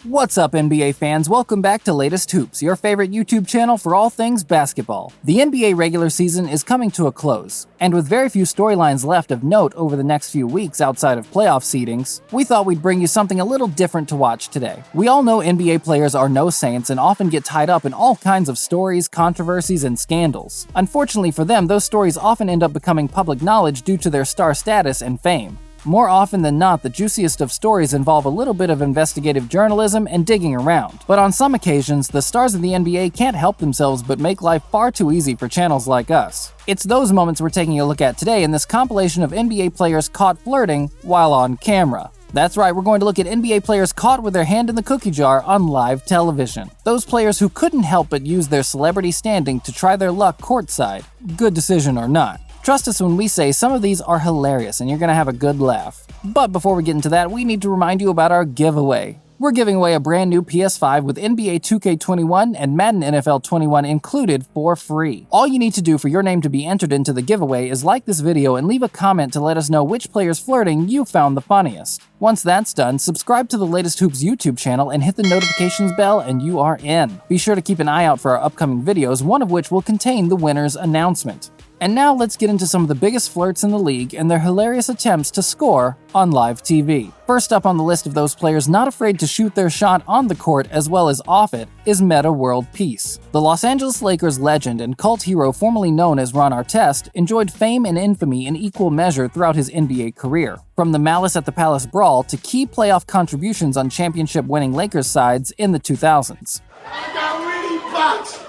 What's up, NBA fans? Welcome back to Latest Hoops, your favorite YouTube channel for all things basketball. The NBA regular season is coming to a close, and with very few storylines left of note over the next few weeks outside of playoff seedings, we thought we'd bring you something a little different to watch today. We all know NBA players are no saints and often get tied up in all kinds of stories, controversies, and scandals. Unfortunately for them, those stories often end up becoming public knowledge due to their star status and fame. More often than not, the juiciest of stories involve a little bit of investigative journalism and digging around. But on some occasions, the stars of the NBA can't help themselves but make life far too easy for channels like us. It's those moments we're taking a look at today in this compilation of NBA players caught flirting while on camera. That's right, we're going to look at NBA players caught with their hand in the cookie jar on live television. Those players who couldn't help but use their celebrity standing to try their luck courtside. Good decision or not. Trust us when we say some of these are hilarious and you're gonna have a good laugh. But before we get into that, we need to remind you about our giveaway. We're giving away a brand new PS5 with NBA 2K21 and Madden NFL 21 included for free. All you need to do for your name to be entered into the giveaway is like this video and leave a comment to let us know which players flirting you found the funniest. Once that's done, subscribe to the Latest Hoops YouTube channel and hit the notifications bell and you are in. Be sure to keep an eye out for our upcoming videos, one of which will contain the winner's announcement. And now let's get into some of the biggest flirts in the league and their hilarious attempts to score on live TV. First up on the list of those players not afraid to shoot their shot on the court as well as off it is Metta World Peace. The Los Angeles Lakers legend and cult hero formerly known as Ron Artest enjoyed fame and infamy in equal measure throughout his NBA career. From the Malice at the Palace brawl to key playoff contributions on championship-winning Lakers sides in the 2000s. I got Weenie box!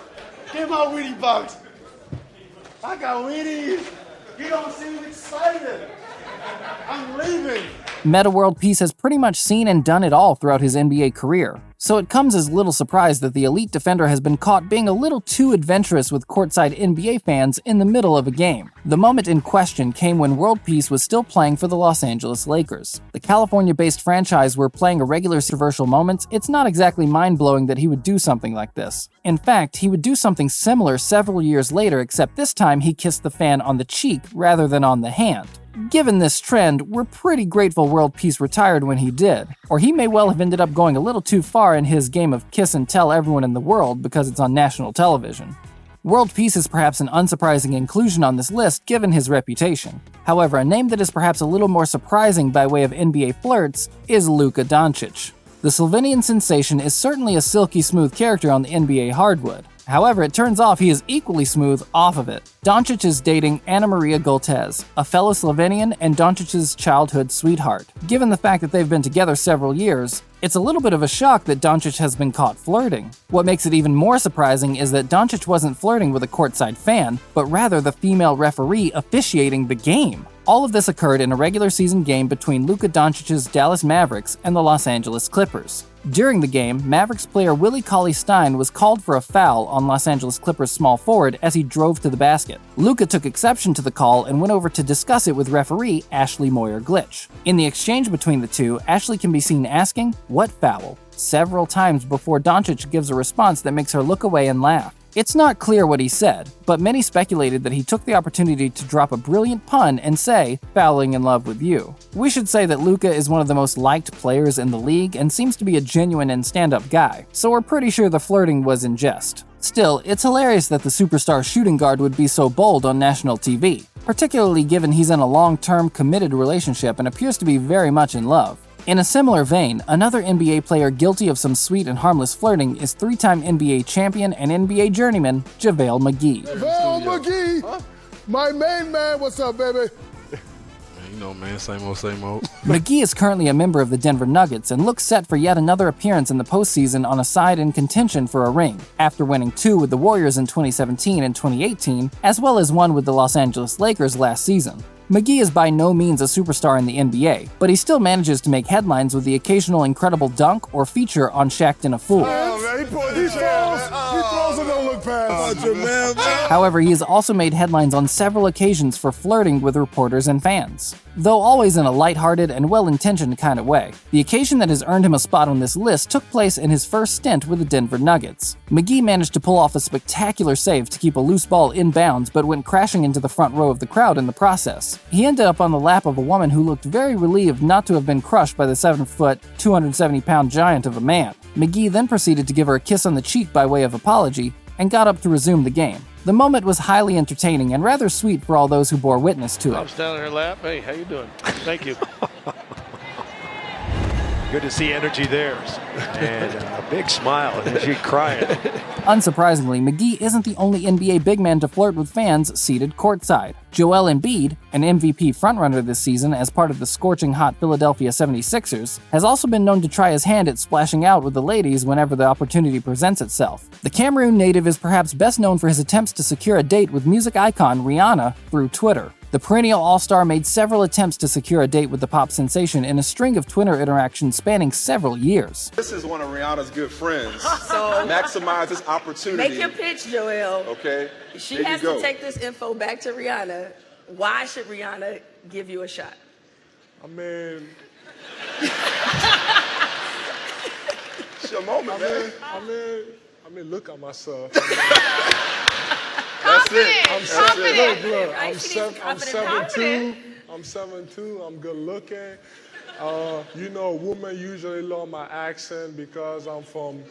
Get my Weenie box! I got Weenies! You don't seem excited! I'm leaving! Metta World Peace has pretty much seen and done it all throughout his NBA career, so it comes as little surprise that the elite defender has been caught being a little too adventurous with courtside NBA fans in the middle of a game. The moment in question came when World Peace was still playing for the Los Angeles Lakers. The California-based franchise were playing a regular controversial moments. It's not exactly mind-blowing that he would do something like this. In fact, he would do something similar several years later, except this time he kissed the fan on the cheek rather than on the hand. Given this trend, we're pretty grateful World Peace retired when he did, or he may well have ended up going a little too far in his game of kiss and tell everyone in the world because it's on national television. World Peace is perhaps an unsurprising inclusion on this list given his reputation. However, a name that is perhaps a little more surprising by way of NBA flirts is Luka Doncic. The Slovenian sensation is certainly a silky smooth character on the NBA hardwood. However, it turns off he is equally smooth off of it. Doncic is dating Ana Maria Goltez, a fellow Slovenian and Doncic's childhood sweetheart. Given the fact that they've been together several years, it's a little bit of a shock that Doncic has been caught flirting. What makes it even more surprising is that Doncic wasn't flirting with a courtside fan, but rather the female referee officiating the game. All of this occurred in a regular season game between Luka Doncic's Dallas Mavericks and the Los Angeles Clippers. During the game, Mavericks player Willie Cauley-Stein was called for a foul on Los Angeles Clippers small forward as he drove to the basket. Luka took exception to the call and went over to discuss it with referee Ashley Moyer-Glitch. In the exchange between the two, Ashley can be seen asking, "What foul?" several times before Doncic gives a response that makes her look away and laugh. It's not clear what he said, but many speculated that he took the opportunity to drop a brilliant pun and say, "Falling in love with you." We should say that Luka is one of the most liked players in the league and seems to be a genuine and stand-up guy, so we're pretty sure the flirting was in jest. Still, it's hilarious that the superstar shooting guard would be so bold on national TV, particularly given he's in a long-term committed relationship and appears to be very much in love. In a similar vein, another NBA player guilty of some sweet and harmless flirting is three-time NBA champion and NBA journeyman JaVale McGee. JaVale McGee, huh? My main man, what's up, baby? You know, man, same old, same old. McGee is currently a member of the Denver Nuggets and looks set for yet another appearance in the postseason on a side in contention for a ring, after winning 2 with the Warriors in 2017 and 2018, as well as 1 with the Los Angeles Lakers last season. McGee is by no means a superstar in the NBA, but he still manages to make headlines with the occasional incredible dunk or feature on Shaq'd in a Fool. He throws and don't look past. However, he has also made headlines on several occasions for flirting with reporters and fans. though always in a lighthearted and well-intentioned kind of way. The occasion that has earned him a spot on this list took place in his first stint with the Denver Nuggets. McGee managed to pull off a spectacular save to keep a loose ball inbounds, but went crashing into the front row of the crowd in the process. He ended up on the lap of a woman who looked very relieved not to have been crushed by the 7-foot, 270-pound giant of a man. McGee then proceeded to give her a kiss on the cheek by way of apology, and got up to resume the game. The moment was highly entertaining and rather sweet for all those who bore witness to it. I'm standing in her lap. Hey, how you doing? Thank you. Good to see energy there. And a big smile, and she's crying. Unsurprisingly, McGee isn't the only NBA big man to flirt with fans seated courtside. JaVale McGee, an MVP frontrunner this season as part of the scorching hot Philadelphia 76ers, has also been known to try his hand at splashing out with the ladies whenever the opportunity presents itself. The Cameroon native is perhaps best known for his attempts to secure a date with music icon Rihanna through Twitter. The perennial all-star made several attempts to secure a date with the pop sensation in a string of Twitter interactions spanning several years. This is one of Rihanna's good friends. So maximize this opportunity. Make your pitch, Joel. Okay. She has to take this info back to Rihanna. Why should Rihanna give you a shot? I mean, It's your moment, man. I mean, look at myself. That's it. Look, Right? She needs confident. I'm 7'2", I'm good looking. Women usually love my accent because I'm from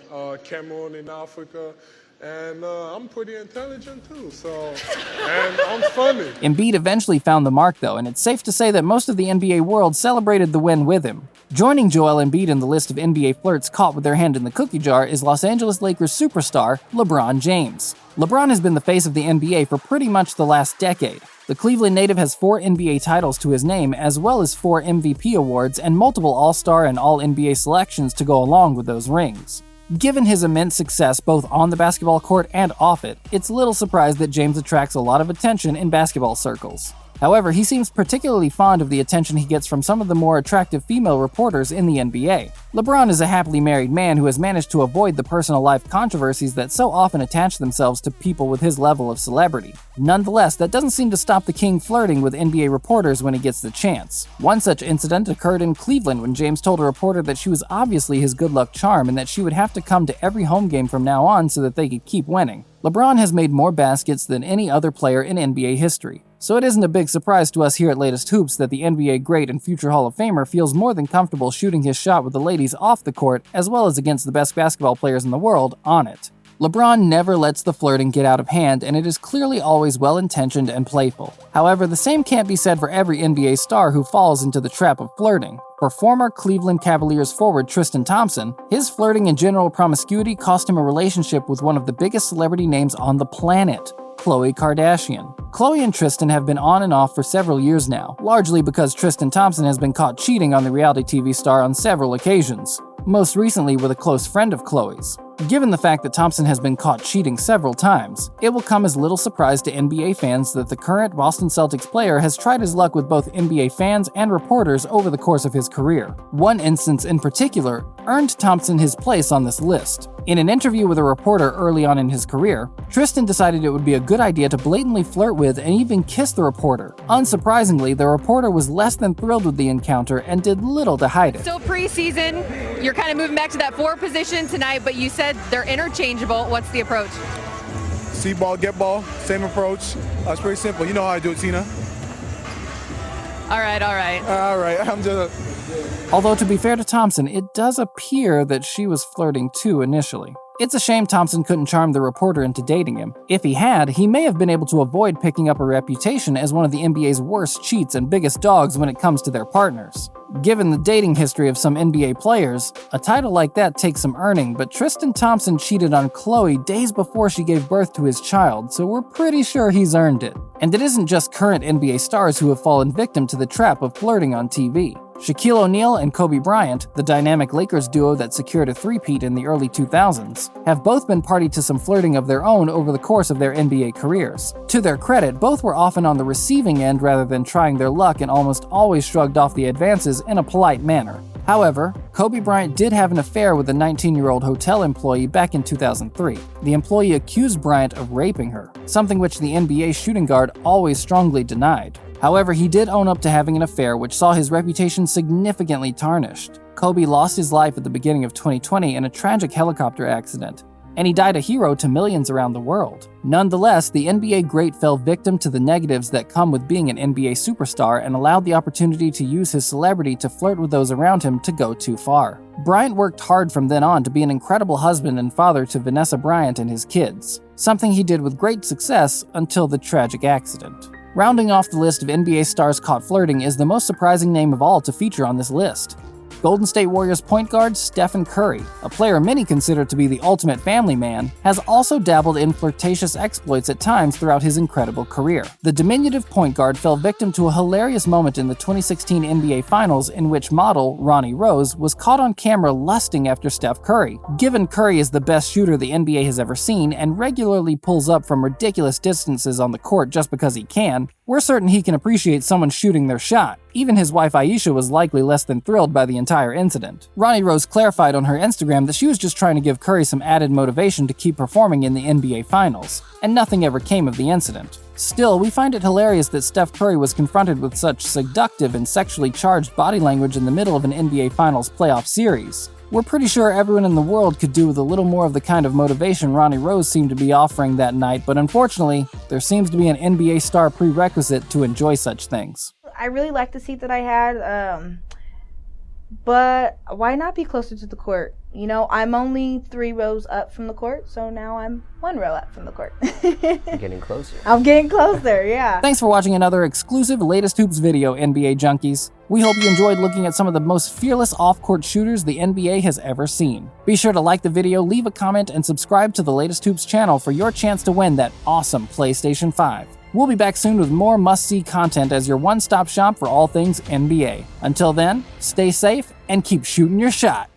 Cameroon in Africa. And I'm pretty intelligent too, and I'm funny. Embiid eventually found the mark though, and it's safe to say that most of the NBA world celebrated the win with him. Joining Joel Embiid in the list of NBA flirts caught with their hand in the cookie jar is Los Angeles Lakers superstar LeBron James. LeBron has been the face of the NBA for pretty much the last decade. The Cleveland native has 4 NBA titles to his name, as well as 4 MVP awards and multiple All-Star and All-NBA selections to go along with those rings. Given his immense success both on the basketball court and off it, it's little surprise that James attracts a lot of attention in basketball circles. However, he seems particularly fond of the attention he gets from some of the more attractive female reporters in the NBA. LeBron is a happily married man who has managed to avoid the personal life controversies that so often attach themselves to people with his level of celebrity. Nonetheless, that doesn't seem to stop the king flirting with NBA reporters when he gets the chance. One such incident occurred in Cleveland when James told a reporter that she was obviously his good luck charm and that she would have to come to every home game from now on so that they could keep winning. LeBron has made more baskets than any other player in NBA history. So it isn't a big surprise to us here at Latest Hoops that the NBA great and future Hall of Famer feels more than comfortable shooting his shot with the ladies off the court as well as against the best basketball players in the world on it. LeBron never lets the flirting get out of hand, and it is clearly always well-intentioned and playful. However, the same can't be said for every NBA star who falls into the trap of flirting. For former Cleveland Cavaliers forward Tristan Thompson, his flirting and general promiscuity cost him a relationship with one of the biggest celebrity names on the planet, Khloe Kardashian. Khloe and Tristan have been on and off for several years now, largely because Tristan Thompson has been caught cheating on the reality TV star on several occasions, most recently with a close friend of Khloe's. Given the fact that Thompson has been caught cheating several times, it will come as little surprise to NBA fans that the current Boston Celtics player has tried his luck with both NBA fans and reporters over the course of his career. One instance in particular earned Thompson his place on this list. In an interview with a reporter early on in his career, Tristan decided it would be a good idea to blatantly flirt with and even kiss the reporter. Unsurprisingly, the reporter was less than thrilled with the encounter and did little to hide it. Still preseason, you're kind of moving back to that 4 position tonight, but you said they're interchangeable. What's the approach? See ball, get ball, same approach. It's pretty simple. You know how I do it, Tina. All right. I'm just... Although to be fair to Thompson, it does appear that she was flirting too initially. It's a shame Thompson couldn't charm the reporter into dating him. If he had, he may have been able to avoid picking up a reputation as one of the NBA's worst cheats and biggest dogs when it comes to their partners. Given the dating history of some NBA players, a title like that takes some earning, but Tristan Thompson cheated on Khloe days before she gave birth to his child, so we're pretty sure he's earned it. And it isn't just current NBA stars who have fallen victim to the trap of flirting on TV. Shaquille O'Neal and Kobe Bryant, the dynamic Lakers duo that secured a three-peat in the early 2000s, have both been party to some flirting of their own over the course of their NBA careers. To their credit, both were often on the receiving end rather than trying their luck and almost always shrugged off the advances in a polite manner. However, Kobe Bryant did have an affair with a 19-year-old hotel employee back in 2003. The employee accused Bryant of raping her, something which the NBA shooting guard always strongly denied. However, he did own up to having an affair, which saw his reputation significantly tarnished. Kobe lost his life at the beginning of 2020 in a tragic helicopter accident, and he died a hero to millions around the world. Nonetheless, the NBA great fell victim to the negatives that come with being an NBA superstar and allowed the opportunity to use his celebrity to flirt with those around him to go too far. Bryant worked hard from then on to be an incredible husband and father to Vanessa Bryant and his kids, something he did with great success until the tragic accident. Rounding off the list of NBA stars caught flirting is the most surprising name of all to feature on this list. Golden State Warriors point guard Steph Curry, a player many consider to be the ultimate family man, has also dabbled in flirtatious exploits at times throughout his incredible career. The diminutive point guard fell victim to a hilarious moment in the 2016 NBA Finals in which model Ronnie Rose was caught on camera lusting after Steph Curry. Given Curry is the best shooter the NBA has ever seen and regularly pulls up from ridiculous distances on the court just because he can, we're certain he can appreciate someone shooting their shot. Even his wife Aisha was likely less than thrilled by the entire incident. Ronnie Rose clarified on her Instagram that she was just trying to give Curry some added motivation to keep performing in the NBA Finals, and nothing ever came of the incident. Still, we find it hilarious that Steph Curry was confronted with such seductive and sexually charged body language in the middle of an NBA Finals playoff series. We're pretty sure everyone in the world could do with a little more of the kind of motivation Ronnie Rose seemed to be offering that night, but unfortunately, there seems to be an NBA star prerequisite to enjoy such things. I really liked the seat that I had, but why not be closer to the court? You know, I'm only 3 rows up from the court, so now I'm 1 row up from the court. You're getting closer. I'm getting closer, yeah. Thanks for watching another exclusive Latest Hoops video, NBA Junkies. We hope you enjoyed looking at some of the most fearless off-court shooters the NBA has ever seen. Be sure to like the video, leave a comment, and subscribe to the Latest Hoops channel for your chance to win that awesome PlayStation 5. We'll be back soon with more must-see content as your one-stop shop for all things NBA. Until then, stay safe and keep shooting your shot.